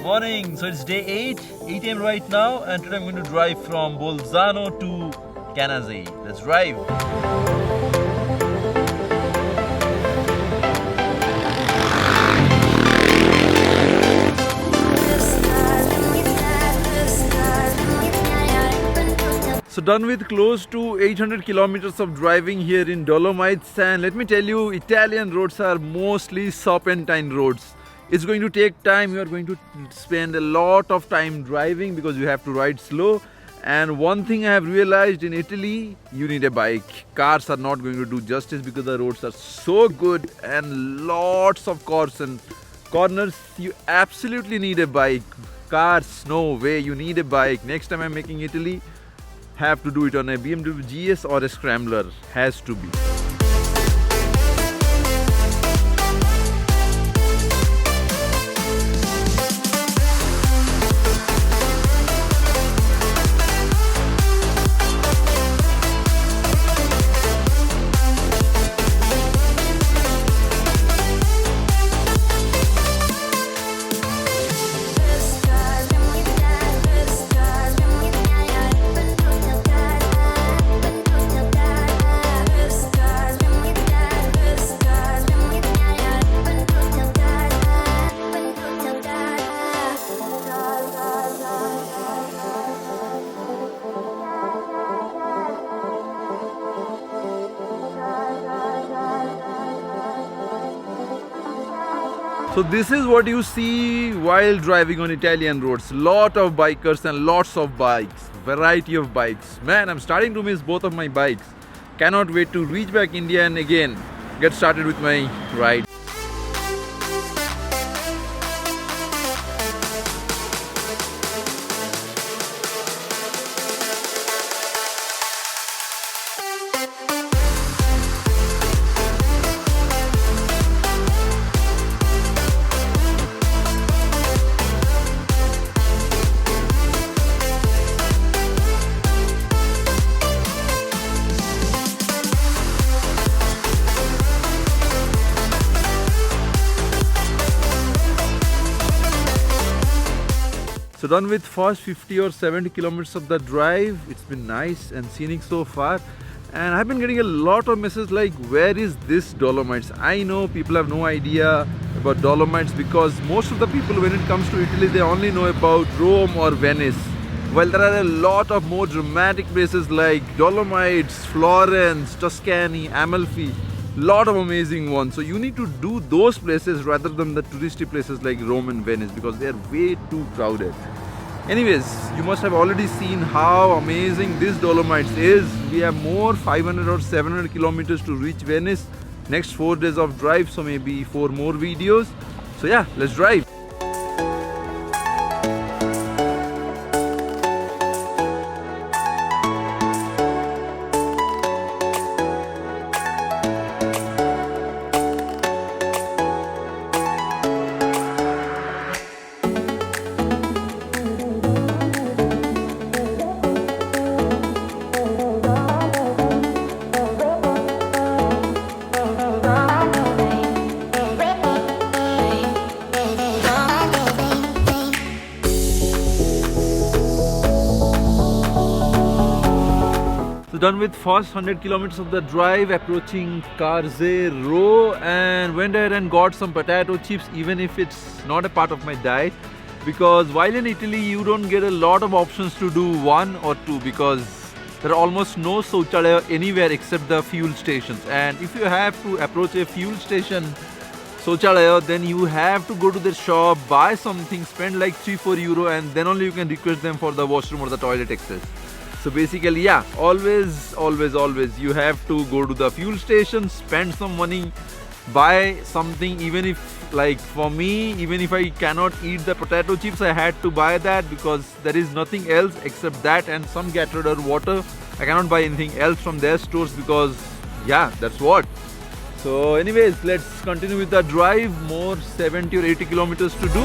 Morning, so it's day 8 a.m. right now, and today I'm going to drive from Bolzano to Canazei. Let's drive. So done with close to 800 kilometers of driving here in Dolomites, and let me tell you, Italian roads are mostly serpentine roads. It's going to take time. You are going to spend a lot of time driving because you have to ride slow. And one thing I have realized in Italy, you need a bike. Cars are not going to do justice because the roads are so good and lots of curves and corners. You absolutely need a bike. Cars, no way, you need a bike. Next time I'm making Italy, have to do it on a BMW GS or a Scrambler. Has to be. So this is what you see while driving on Italian roads. Lot of bikers and lots of bikes. Variety of bikes. Man, I'm starting to miss both of my bikes. Cannot wait to reach back India and again get started with my ride. So done with first 50 or 70 kilometers of the drive. It's been nice and scenic so far. And I've been getting a lot of messages like, where is this Dolomites? I know people have no idea about Dolomites because most of the people, when it comes to Italy, they only know about Rome or Venice. Well, there are a lot of more dramatic places like Dolomites, Florence, Tuscany, Amalfi. Lot of amazing ones. So you need to do those places rather than the touristy places like Rome and Venice because they are way too crowded. Anyways, you must have already seen how amazing this Dolomites is. We have more 500 or 700 kilometers to reach Venice. Next 4 days of drive, so maybe 4 more videos. So yeah, let's drive. done with first 100 kilometers of the drive, approaching Carzero, and went ahead and got some potato chips, even if it's not a part of my diet, because while in Italy you don't get a lot of options to do one or two, because there are almost no Shauchalaya anywhere except the fuel stations. And if you have to approach a fuel station Shauchalaya, then you have to go to the shop, buy something, spend like 3-4 euro, and then only you can request them for the washroom or the toilet access. So basically, yeah, always you have to go to the fuel station, spend some money, buy something. Even if, like for me, even if I cannot eat the potato chips, I had to buy that because there is nothing else except that and some Gatorade or water. I cannot buy anything else from their stores because, yeah, that's what. So anyways, let's continue with the drive. More 70 or 80 kilometers to do.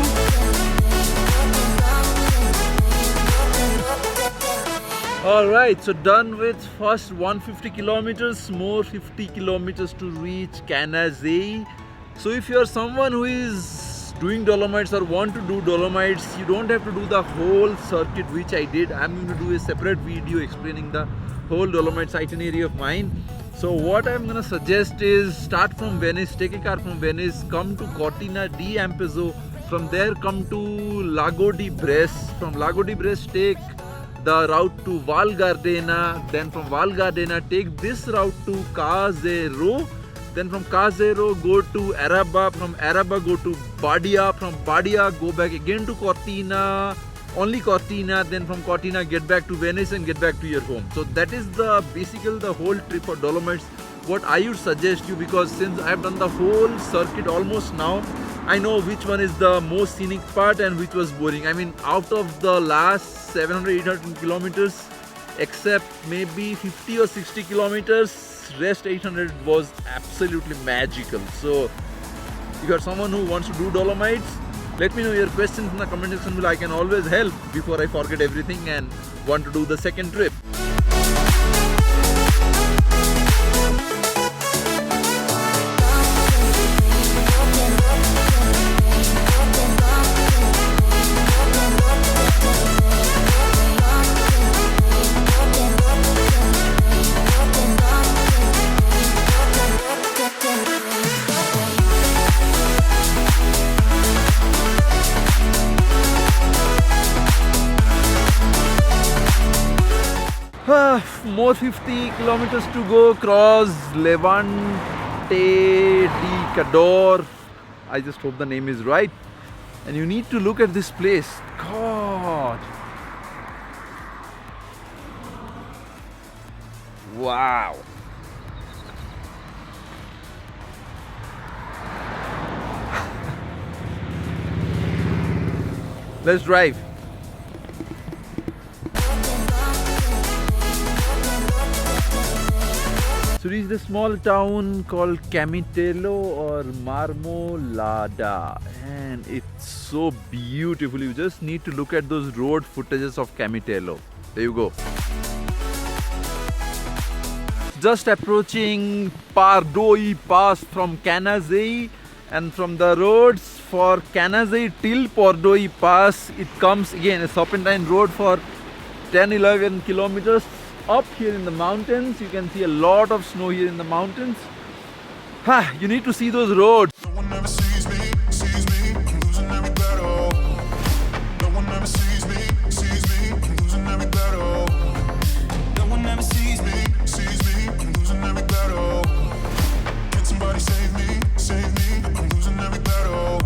Alright, so done with first 150 kilometers, more 50 kilometers to reach Canazei. So if you are someone who is doing Dolomites or want to do Dolomites, you don't have to do the whole circuit which I did. I'm going to do a separate video explaining the whole Dolomites itinerary of mine. So what I'm going to suggest is start from Venice, take a car from Venice, come to Cortina d'Ampezzo, from there come to Lago di Bresse, from Lago di Bresse take the route to Val Gardena, then from Val Gardena take this route to Carzero, then from Carzero go to Araba, from Araba go to Badia, from Badia go back again to Cortina, only Cortina, then from Cortina get back to Venice and get back to your home. So that is basically the whole trip for Dolomites. What I would suggest you, because since I have done the whole circuit almost now, I know which one is the most scenic part and which was boring. I mean, out of the last 700-800 kilometers, except maybe 50 or 60 kilometers, rest 800 was absolutely magical. So if you are someone who wants to do Dolomites, let me know your questions in the comment section below. I can always help before I forget everything and want to do the second trip. More 50 kilometers to go, cross Levante di Cador. I just hope the name is right. And you need to look at this place. God. Wow. Let's drive. So this is a small town called Camitello or Marmolada, and it's so beautiful. You just need to look at those road footages of Camitello. There you go. Just approaching Pardoi Pass from Canazei, and from the roads for Canazei till Pardoi Pass, it comes again a serpentine road for 10-11 kilometers. Up here in the mountains, you can see a lot of snow here in the mountains. You need to see those roads. No one ever sees me, I'm losing every battle. No one ever sees me, I'm losing every battle. No one ever sees me, I'm losing every battle. Can somebody save me, I'm losing every battle.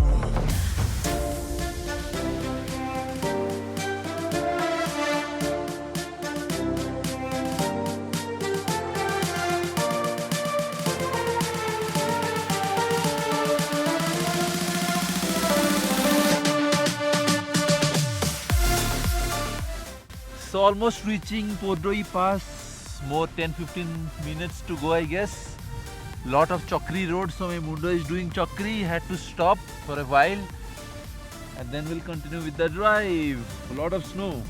So almost reaching Pardoi Pass, more 10-15 minutes to go I guess. Lot of Chakri road, so my Mundo is doing Chakri, had to stop for a while and then we'll continue with the drive. A lot of snow.